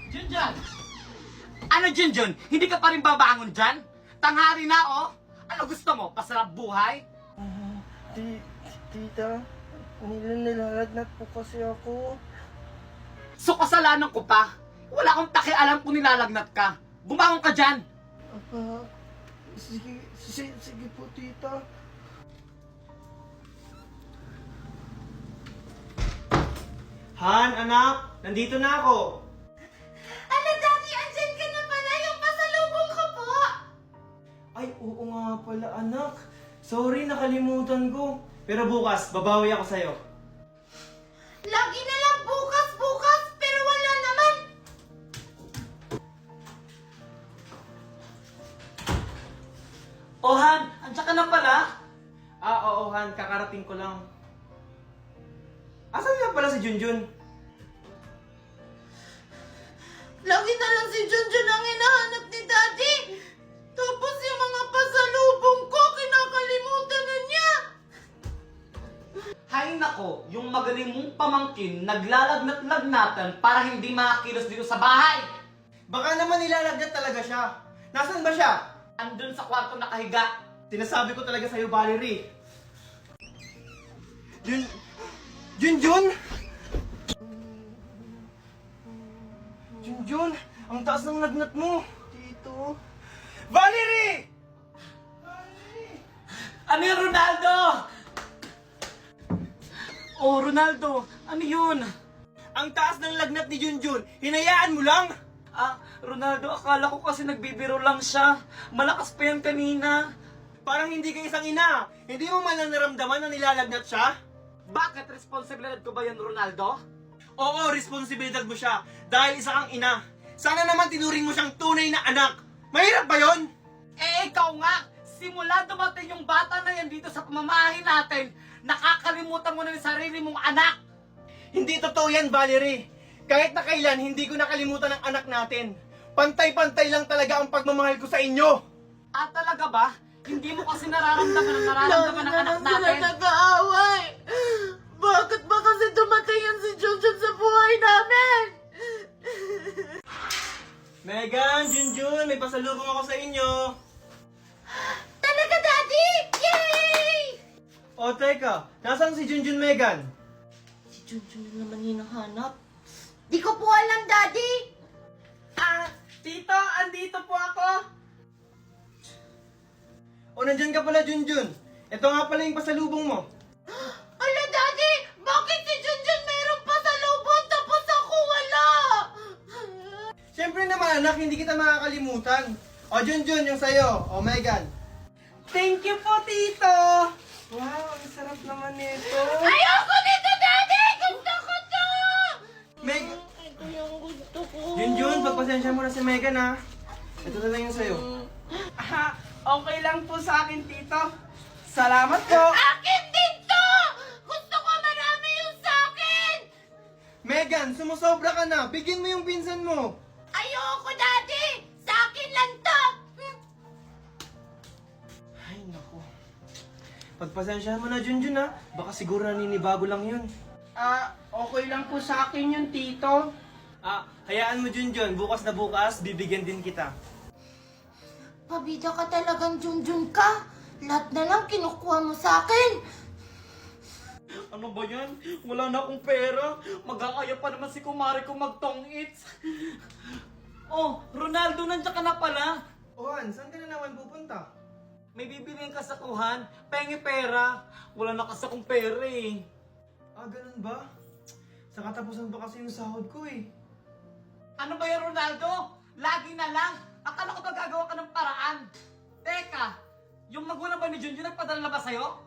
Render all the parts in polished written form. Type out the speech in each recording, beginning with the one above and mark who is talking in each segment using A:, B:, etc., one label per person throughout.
A: Junjun! Ano Junjun? Hindi ka pa rin babangon dyan? Tanghari na oh! Ano gusto mo? Pasarap buhay?
B: Tita, nilalagnat po kasi ako.
A: So kasalanan ko pa? Wala akong pakialam kung nilalagnat ka. Bumangon ka dyan!
B: Sige po, tita. Han, anak! Nandito na ako!
C: Ano, Daddy? Andyan ka na pala! Yung pasalubong ko po!
B: Ay, oo nga pala, anak. Sorry, nakalimutan ko. Pero bukas, babawi ako sa'yo.
C: Lagi na lang bukas, pero wala naman!
A: Oh Han, andyan ka na pala?
B: Oo, Han. Kakarating ko lang. Asan nga pala si Junjun?
C: Lagi na lang si Junjun ang hinahanap ni Daddy! Tapos yung mga pasalubong ko, kinakalimutan na niya!
A: Hay nako, yung magaling mong pamangkin naglalagnat-lagnatan para hindi makakilos dito sa bahay.
B: Baka naman nilalagnat talaga siya. Nasaan ba siya?
A: Andun sa kwarto nakahiga.
B: Sinasabi ko talaga sa'yo, Valerie. Junjun! Junjun! Ang taas ng lagnat mo! Tito! Valerie!
A: Ano yun, Ronaldo? Oh, Ronaldo, ano yun?
B: Ang taas ng lagnat ni Junjun! Hinayaan mo lang!
A: Ronaldo, akala ko kasi nagbibiro lang siya. Malakas pa yan kanina.
B: Parang hindi ka isang ina! Hindi mo man lang naramdaman na nilalagnat siya?
A: Bakit responsibilidad ko ba yun, Ronaldo?
B: Oo, responsibilidad mo siya dahil isa kang ina. Sana naman tinuring mo siyang tunay na anak. Mahirap ba yon?
A: Eh, ikaw nga! Simula dumating yung bata na yan dito sa pamamahay natin, nakakalimutan mo na yung sarili mong anak!
B: Hindi totoo yan, Valerie. Kahit na kailan, hindi ko nakalimutan ang anak natin. Pantay-pantay lang talaga ang pagmamahal ko sa inyo.
A: Talaga ba? Hindi mo kasi nararamdaman ang nararamdaman ng anak natin?
C: nag-aaway! Bakit ba kasi dumating yan si Junjun sa buhay namin?
B: Megan, Junjun, may pasalubong ako sa inyo.
C: Talaga, Daddy! Yay!
B: O teka, nasaan si Junjun, Megan?
C: Si Junjun na naman hinahanap. Di ko po alam, Daddy!
B: Tito, andito po ako. O nandyan ka pala, Junjun. Ito nga pala yung pasalubong mo.
C: Ala, Daddy! Bakit si Junjun mayroong pasalubong tapos ako wala?
B: Siyempre naman, anak, hindi kita makakalimutan. O Junjun, yung sayo. O Megan. Thank you po, Tito. Wow, ang sarap naman nito.
C: Ayoko nito, Daddy! Gusto ko to!
B: Meg,
C: Ito yung gusto ko.
B: Junjun, pagpasensya mo na si Megan, ha. Ito na lang yung sayo.
D: Okay lang po sa akin, Tito. Salamat po.
C: Akin din to! Gusto ko marami yung sa akin!
B: Megan, sumusobra ka na. Bigyan mo yung pinsan mo.
C: Ayoko, Daddy! Sa akin lang to!
B: Ay, naku. Pagpasensya mo na, Junjun, ha. Baka siguro naninibago lang yun.
D: Okay lang po sa akin yun, Tito.
B: Hayaan mo, Junjun. Bukas na bukas, bibigyan din kita.
C: Pabida ka talagang Junjun ka. Lahat na lang kinukuha mo sa akin.
A: Ano ba yan? Wala na akong pera. Mag-aaya pa naman si kumari ko mag-tong-its. Oh, Ronaldo, nandiyan ka na pala.
B: Juan, saan ka na naman pupunta?
A: May bibiliin ka sa kuhan. Pengi pera. Wala na kasi akong pera eh.
B: Ganun ba? Sa katapusan pa kasi yung sahod ko eh.
A: Ano ba yan, Ronaldo? Lagi na lang. Akala ko ba gagawa ka ng paraan? Teka, yung magulang ba ni Junjun nagpadala na ba sa'yo?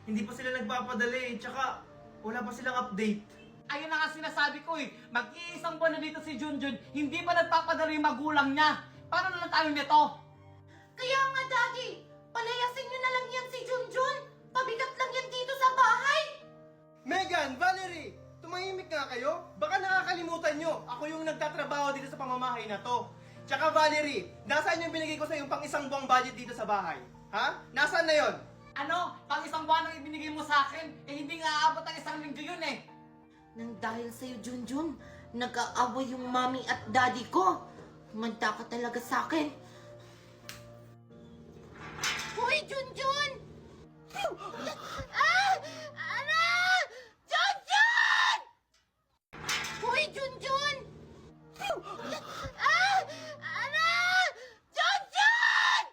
B: Hindi pa sila nagpapadala eh. Tsaka, wala pa silang update.
A: Ayun na nga sinasabi ko eh. Mag-iisang buwan na dito si Junjun, hindi pa nagpapadala yung magulang niya. Paano na lang tayo nito?
C: Kaya nga, Daddy, palayasin niyo na lang yan si Junjun. Pabigat lang yan dito sa bahay.
B: Megan, Valerie, tumahimik nga kayo. Baka nakakalimutan nyo, ako yung nagtatrabaho dito sa pamamahay na to. Tsaka Valerie, nasaan yung binigay ko sa yung pang isang buwang budget dito sa bahay? Ha? Nasaan na yon?
A: Ano? Pang isang buwan ang ibinigay mo sa akin, eh hindi nga aabot ang isang linggo yun eh.
C: Nang dahil sa'yo, Junjun, Nag-aaway yung mommy at daddy ko. Manda ka talaga sa akin. Hoy, Junjun! Ah! Ara! Junjun! Hoy, Junjun! Ah! Ara! Junjun!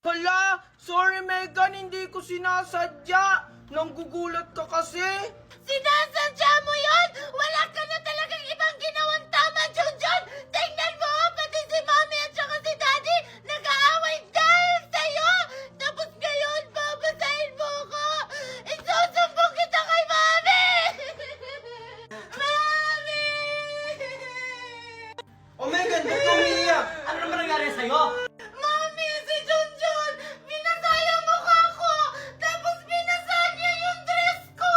D: Hala, sorry Megan, hindi ko sinasadya. Nanggugulat ka kasi.
C: Sinasadya mo yun! Wala ka na talagang ibang ginawang tama, Junjun! Tingnan mo, pati si Mami at saka si Daddy nag-aaway dahil sa'yo! Tapos ngayon, babasahin mo ko! Isusumbong kita kay Mami! Mami!
B: O Megan, ba't ka umiiyak?
A: Ano naman nangyari sa'yo?
C: Mami, si Junjun! Binasa yung mukha ko! Tapos binasa niya yung dress ko!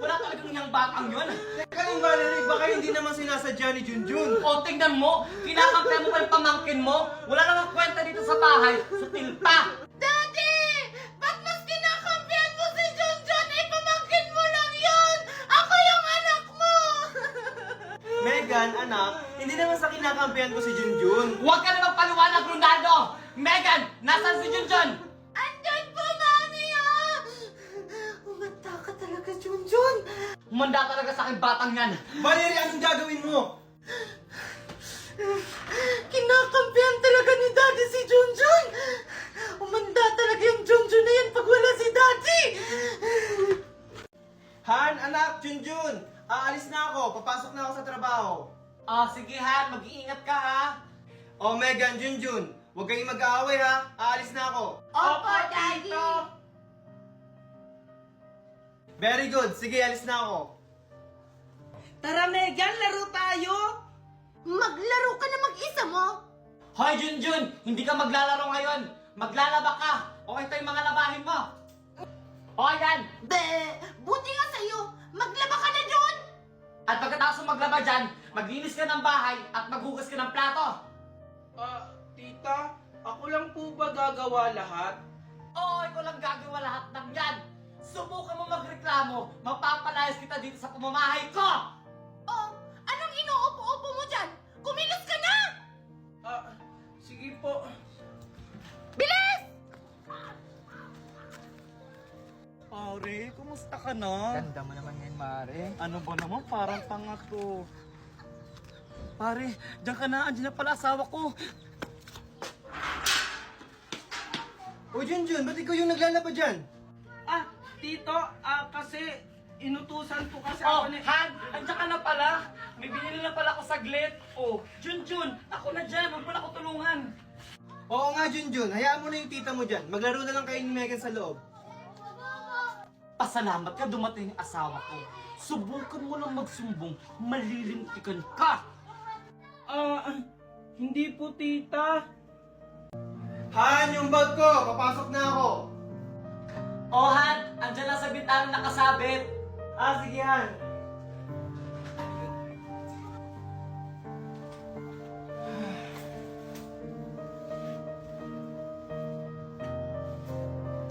A: Wala talagang yung batang yun.
B: Teka lang, Valerie, baka hindi naman sinasadya ni Junjun.
A: O, tingnan mo, kinakampi mo pa yung pamangkin mo. Wala namang kwenta dito sa bahay. Sutil pa.
C: Daddy! Ba't mas kinakampihan mo si Junjun? Eh, pamangkin mo lang yun! Ako yung anak mo!
B: Megan, anak, hindi naman sa kinakampihan ko si Junjun.
A: Huwag ka na magpaliwanag, Ronaldo! Megan, nasaan si Junjun?
C: Andyan po, Mami, ah! Umanta ka talaga, Junjun!
A: Humanda talaga sa akin batang yan.
B: Valerie, anong gagawin mo?
C: Kinakampihan talaga ni Daddy si Junjun! Umanda talaga yung Junjun na yan pag wala si Daddy!
B: Han, anak, Junjun, aalis na ako. Papasok na ako sa trabaho.
A: Sige Han, mag-iingat ka ha.
B: O Megan, Junjun, huwag kayong mag-aaway ha. Aalis na ako.
C: Opo, Daddy!
B: Very good. Sige, alis na ako.
D: Tara Megan, laro tayo.
C: Maglaro ka na mag-isa mo?
A: Hoy Junjun, hindi ka maglalaro ngayon. Maglalaba ka. Okay tayo mga labahin mo. O yan.
C: Be, buti nga sa'yo. Maglaba ka na dyan!
A: At pagkatapos mo maglaba dyan, maglinis ka ng bahay at maghugas ka ng plato.
D: Tita, ako lang po ba gagawa lahat?
A: Oo, ikaw lang gagawa lahat ng yan. Subukan mo magreklamo, mapapalayas kita dito sa pamamahay ko.
C: Oh, anong inuupo-upo mo dyan? Kumilos ka na!
D: Sige po.
C: Bilis!
A: Pare, kumusta ka na?
B: Ganda mo naman yan, Mare.
A: Ano ba naman, parang tanga to. Pare, diyan ka na, andyan na pala asawa ko.
B: O Junjun, ba't ikaw yung naglalaba dyan?
D: Tito, kasi inutusan po kasi
A: Oh,
D: ako ni...
A: Han, andyan ka na pala. May binili na pala ako saglit. Oh, Junjun, ako na dyan, huwag mo na ako tulungan.
B: Oo nga, Junjun. Hayaan mo na yung tita mo dyan. Maglaro na lang kayo ni Megan sa loob.
A: Pasalamat ka dumating yung asawa ko. Subukan mo lang magsumbong, malilintikan ka.
D: Hindi po tita.
B: Han, yung bag ko. Papasok na ako.
A: Oh, Han, andyan lang sa bintana nakasabit.
B: Sige, Han.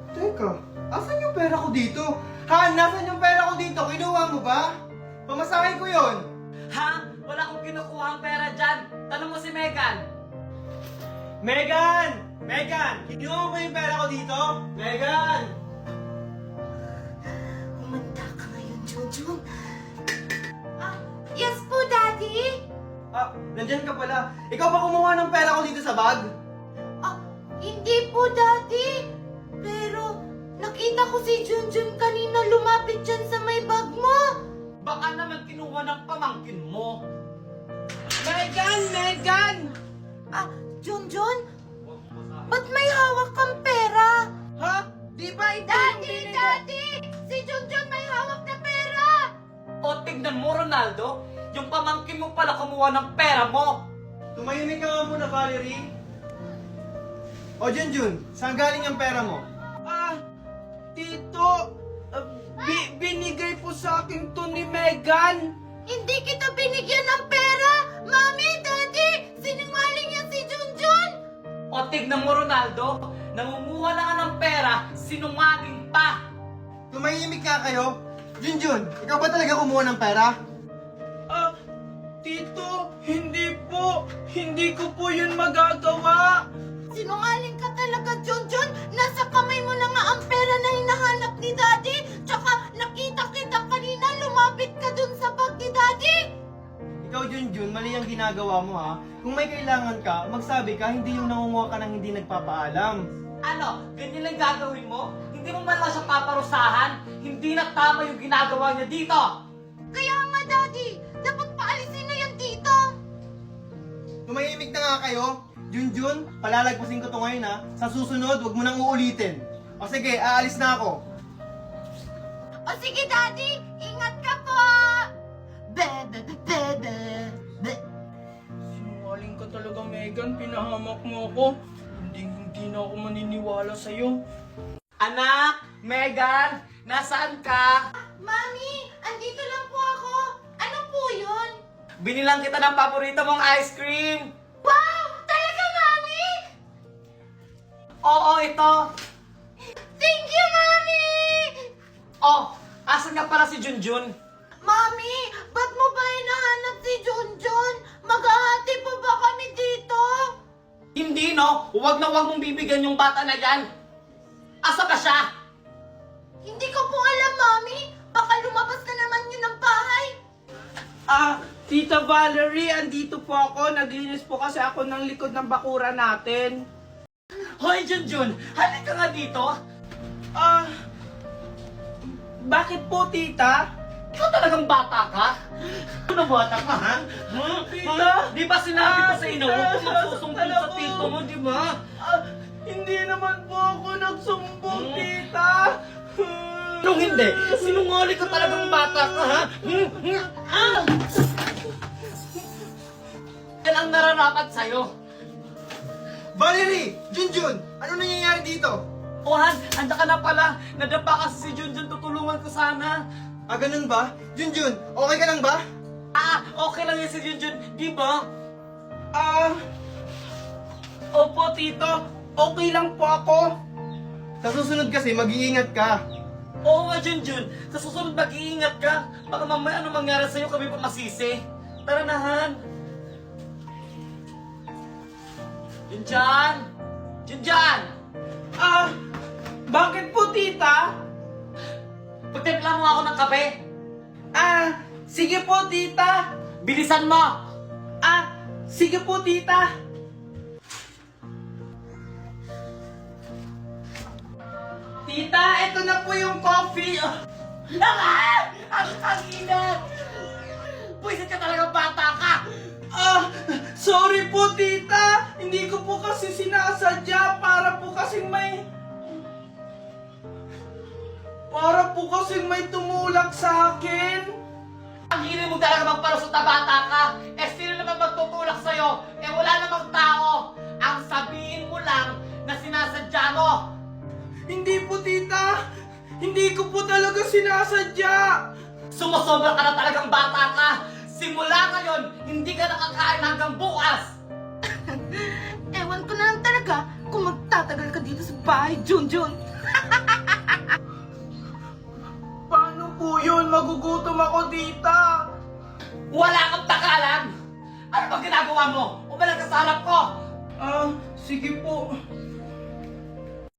B: Teka, asan yung pera ko dito? Han, nasan yung pera ko dito? Kinuha mo ba? Pamasahin ko yon.
A: Ha? Wala akong kinukuha ang pera dyan. Tanong mo si Megan.
B: Megan! Megan! Kinuha mo ba yung pera ko dito? Megan!
C: Umanda ka ngayon, Junjun. Yes po, Daddy?
B: Nandyan ka pala. Ikaw ba kumuha ng pera ko dito sa bag?
C: Hindi po, Daddy. Pero, nakita ko si Junjun kanina lumapit dyan sa may bag mo.
A: Baka naman kinuha ng pamangkin mo.
D: Megan!
C: Junjun? Ba't may hawak kang pera?
D: Ha? Di ba ito yung binigay?
C: Daddy! Si Junjun may hawak na pera!
A: O tignan mo, Ronaldo. Yung pamangkin mo pala kumuha ng pera mo.
B: Tumahimik ka nga muna, Valerie. O Junjun, saan galing ang pera mo?
D: Tito, binigay po sa akin to ni Megan.
C: Hindi kita binigyan ng pera! Mami, Daddy! Sinungaling yan si Junjun!
A: O tignan mo, Ronaldo. Nangunguha na ka ng pera, sinungaling pa.
B: Tumahimik nga kayo. Junjun, ikaw ba talaga kumuha ng pera?
D: dito. Hindi po. Hindi ko po yun magagawa.
C: Sinungaling ka talaga, Junjun. Nasa kamay mo na nga ang pera na hinahanap ni Daddy. Tsaka nakita kita kanina, lumapit ka dun sa bag ni Daddy.
B: Ikaw, Junjun, mali ang ginagawa mo ha. Kung may kailangan ka, magsabi ka, hindi yung nangunguha ka ng hindi nagpapaalam.
A: Ano, ganyan lang gagawin mo? Hindi mo man lang siya paparusahan? Hindi na tama yung ginagawa niya dito!
C: Kaya nga, Daddy, dapat paalisin na yan dito.
B: Tumahimik na nga kayo. Junjun, palalagpasin ko to ngayon ha. Sa susunod, wag mo nang uulitin. O sige, aalis na ako.
C: O sige, Daddy, ingat ka po. Be.
D: Sinungaling ka talaga, Megan. Pinahamak mo ako. Hindi na ako maniniwala sa'yo.
A: Anak! Megan! Nasaan ka?
C: Mami, andito lang po ako. Ano po yun?
A: Binilang kita ng paborito mong ice cream!
C: Wow! Talaga, Mami?
A: Oo, ito!
C: Thank you, Mami!
A: Oh, asan nga pala si Junjun?
C: Mami, ba't mo ba hinahanap si Junjun? Maghahati pa ba kami dito?
A: Hindi no, huwag na huwag mong bibigyan yung bata na yan. Asa ka siya?
C: Hindi ko po alam, Mami. Baka lumabas na naman yun ng bahay.
D: Tita Valerie, andito po ako. Naglinis po kasi ako ng likod ng bakura natin.
A: Hoy Junjun, halika nga dito.
D: Bakit po, tita?
A: Ikaw talagang bata ka? Ano bata ka, ha?
D: Tita?
A: Di ba sinabi ko sa inyo, huwag kang magsusumbong sa tito mo, di ba?
D: Hindi naman po ako nagsumbong, tita.
A: Nung hindi, sinungaling ka talagang bata ka, ha? Yan ang nararapat sa'yo.
B: Valerie! Junjun! Ano nangyayari dito?
A: O Han, handa ka na pala. Nadapa kasi si Junjun, tutulungan ko sana.
B: Ganun ba? Junjun, okay ka lang ba?
A: Okay lang yan si Junjun, di ba?
D: Opo, tito. Okay lang po ako.
B: Sa susunod kasi, mag-iingat ka.
A: Oo nga, Junjun. Sa susunod mag-iingat ka. Baka mamaya ano mangyari sa'yo, kami pa masisi. Tara na, Han. Junjan! Junjan!
D: Bakit po, tita?
A: Pagtimpla mo ako ng kape.
D: Sige po, tita.
A: Bilisan mo!
D: Sige po, tita. Tita, ito na po yung coffee.
A: Ang ina! Pwisit ka talaga bata ka!
D: Sorry po, tita. Hindi ko po kasi sinasadya. Para po kasing may tumulak sa akin.
A: Ang hiling mo talaga magparusot na bata ka. Sino naman magtutulak sa'yo? Wala namang tao. Ang sabihin mo lang na sinasadya mo.
D: Hindi po, tita. Hindi ko po talaga sinasadya.
A: Sumusobra ka na talagang bata ka. Simula ngayon, hindi ka nakakain hanggang bukas.
C: Ewan ko na lang talaga kung magtatagal ka dito sa bahay, Junjun.
D: Paano po yun? Magugutom ako, tita.
A: Wala kang takalan. Ano bang ginagawa mo? Umalag ka sa harap ko.
D: Sige po.